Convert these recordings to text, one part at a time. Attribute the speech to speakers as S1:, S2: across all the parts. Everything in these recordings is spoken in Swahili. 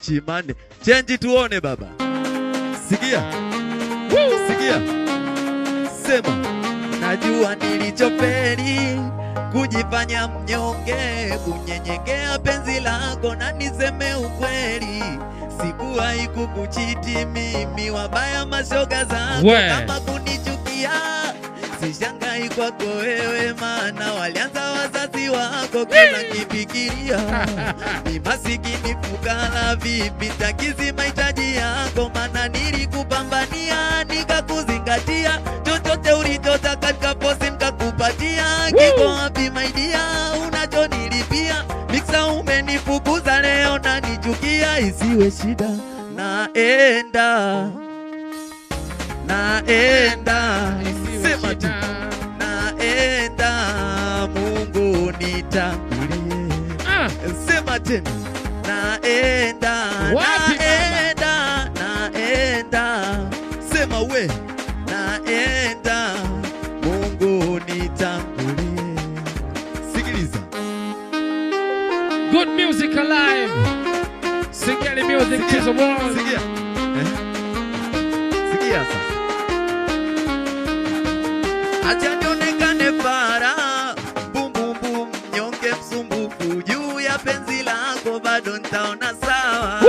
S1: Chimane. Change tuone baba. Sikia. Sikia. Sema. Najua nilichofeli, kujifanya mnyonge, kunyenyekea penzi lako na niseme ukweli. Sikuwahi kukuchiti mimi, wabaya mashoga zangu kama kunichukia. Sishangai kwako wewe, maana walianza wazazi wako kila kifikiria. Ni masikini fukara vipi takizi mahitaji yako, maana nilikupambania nikakuzingatia. Chochote ulichotaka katika posi nikakupatia. Kiko wapi my dear unachonilipia? Mixa umenifukuza leo na nichukia. Isiwe shida, naenda sema tu naenda, Mungu nitangulie. Sema tena naenda sema we naenda, Mungu nitangulie. Sikiliza
S2: good music alive. Sigeli music to the world.
S1: Sikia. Sikia sasa. Acha nionekane para, bum bum bum, nyonge msumbufu juu ya penzi lako, bado nitaona sawa.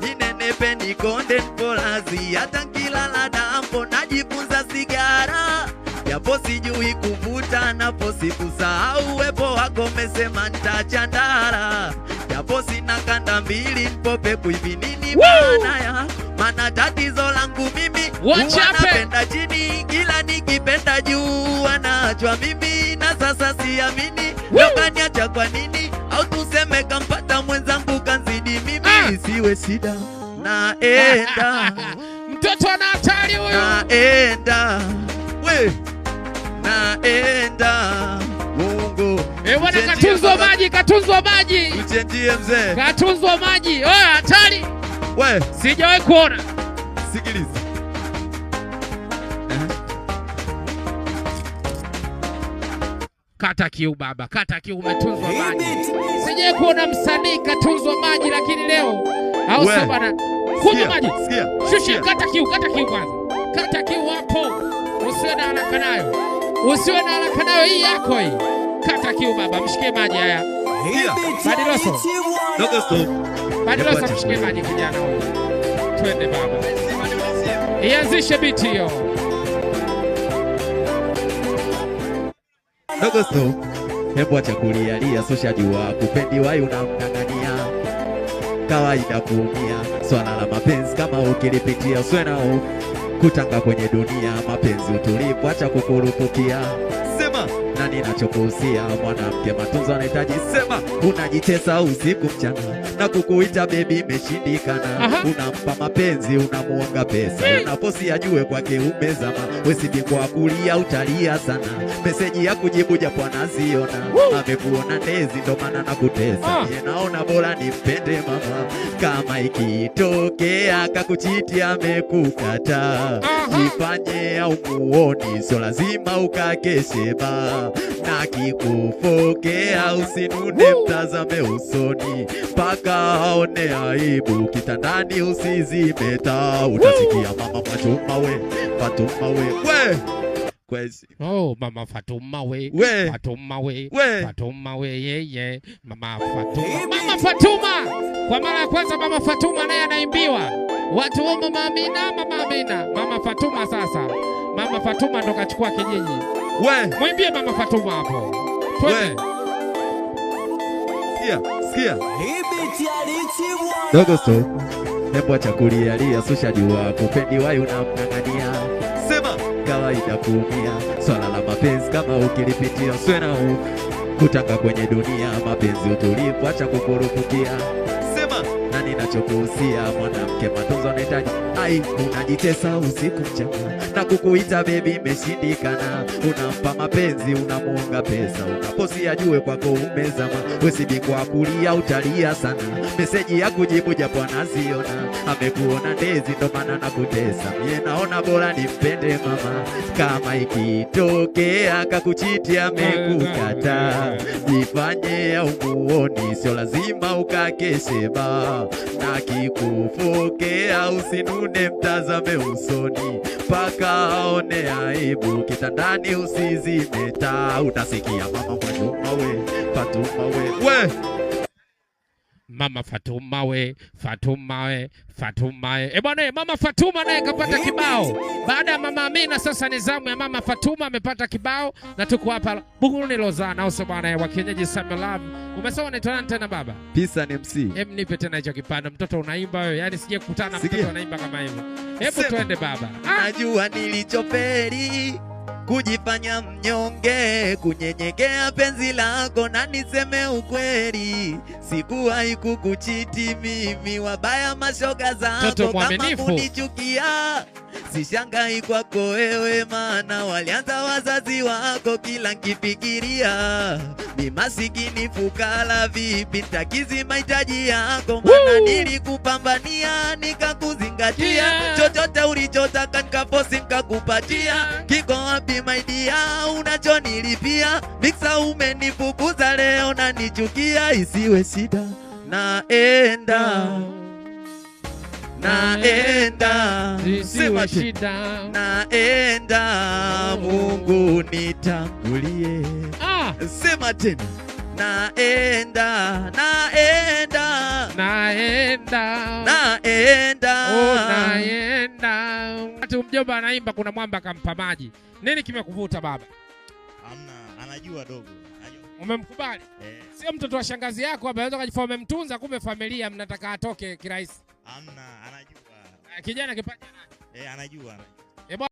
S1: Ninenepe nikonde nipolazi, hata nkilala dampo najifunza sigara. Japo sijui kuvuta napo sikusahau uwepo wako, mesema nitaacha ndara. Japo sina kanda mbili nipope kuivi nini maana ya, maana tatizo langu mimi wanapenda chini, kila nikipenda juu wanaachwa mimi. Na sasa siamini lokaniacha kwa nini, au tuseme kampata mwenzangu kanzidi mimi. Siwe shida, naenda
S2: mtoto ana hatari huyo.
S1: Naenda we naenda, Mungu
S2: bwana katunzwa maji, katunzwa maji.
S1: Uchenjie mzee,
S2: katunzwa maji. Oya hatari.
S1: We
S2: sijawahi kuona.
S1: Sikiliza.
S2: Kata kiu baba, kata kiu, umetunzwa maji. Sijawahi kuona msanii katunzwa maji, lakini leo au sio bana? Kunywa maji.
S1: Sikia.
S2: Shushi, kata kiu kwanza. Kata kiu hapo. Usiwe na haraka nayo. Usiwe na haraka nayo, hii yako hii. Kata kiu baba, mshike maji haya. Badiloso.
S1: Dogo stop.
S2: Badiloso, mshike maji kijana huyu. Twende baba. Ianzishe biti hiyo.
S1: Dogo stop. Hebu acha kulia, sosha jua kupendi wai unamng'ang'ania. Kawaida kuumia, swala la mapenzi kama ukilipitia. Uswe na hofu kutanga kwenye dunia, mapenzi utulivu, acha kukurupukia. Sema na ninachokuhusia, mwanamke matunzo anahitaji. Sema unajitesa usiku mchana, na kukuita baby imeshindikana. Unampa mapenzi, unamuonga pesa, unaposi ajue kwake umezama. Wesibingwa kulia utalia sana, meseji ya kujibu japo anaziona. Amekuona ndezi ndo maana nakutesa. Naona bora nimpende mama, kama ikitokea kakuchiti amekukataa. Jifanye au muoni, sio lazima ukakesheba. Na kikufokea usinune, mtazame usoni paka aone aibu. Kitandani usizime taa, utasikia mama Fatuma we, Fatuma we kwezi.
S2: Mama Fatuma we, Fatuma we, Fatuma we yeye. Mama Fatuma, Mama Fatuma. Kwa mara ya kwanza Mama Fatuma naye anaimbiwa. Watu wa Mama Amina, Mama Amina. Mama Fatuma sasa. Mama Fatuma ndo kachukua kijiji. Mwimbie Mama Fatuma hapo. Twende.
S1: Sikia. Dogo stop. Hebu acha kulia, sosha jua kupendi wai unamng'ang'ania. Sema kawaida kuumia, swala la mapenzi kama ukilipitia. Uswe na hofu kutanga kwenye dunia, mapenzi utulivu, acha kukurupukia. Sema na ninachokuhusia, mwanamke matunzo anahitaji. Ai unajitesa usiku mchana, na kukuita baby imeshindikana. Unampa mapenzi, unamuonga pesa, unaposi ajue kwako umezama. Wesibingwa kulia utalia sana, meseji ya kujibu japo anaziona. Amekuona ndezi ndo maana nakutesa. Mie naona bora nimpende mama, kama ikitokea kakuchiti amekukataa. Jifanye au muoni, sio lazima ukakesheba. na kikupokea usinune, mtazame usoni paka aone aibu, kitandani usizime taa. Utasikia mama Fatuma we, Fatuma we.
S2: Mama Fatuma we, Fatuma we, Fatuma we. Bwana, Mama Fatuma naye kapata kibao. Baada ya Mama Amina sasa ni zamu ya Mama Fatuma, amepata kibao na tuko hapa Buguruni Lozana, au bwana wa kienyeji Summer Love. Umesema unaitwa nani tena baba?
S1: Pisa ni MC.
S2: Nipe tena hicho kipande, mtoto unaimba wewe. Yaani sije kukutana mtoto anaimba kama hivyo. Hebu twende baba.
S1: Najua nilichopeli kujifanya mnyonge, kunyenyekea penzi lako na niseme ukweli, sikuwahi kukuchiti mimi, wabaya mashoga zako kama kunichukia, sishangai kwako wewe, maana walianza wazazi wako. Kila nkifikiria mi masikini fukara, vipi nitakizi mahitaji yako, maana nilikupambania nikakuzingatia, chochote ulichotaka nikafosi nikakupatia. Kiko wapi my dear unachonilipia? Mixa umenifukuza leo na nichukia, isiwe shida naenda, naenda,
S2: isiwe shida
S1: naenda, Mungu nitangulie. Sema tena, naenda, naenda,
S2: naenda,
S1: naenda,
S2: oh naenda. Ati mjomba anaimba kuna mwamba kampa maji. Nini kimekuvuta baba?
S3: Hamna, anajua dogo.
S2: Umemkubali? Sio mtoto wa shangazi yako hapa, anaweza kujifanya umemtunza, kumbe familia mnataka atoke kirahisi.
S3: Hamna, anajua.
S2: Kijana kipaji nani?
S3: Anajua.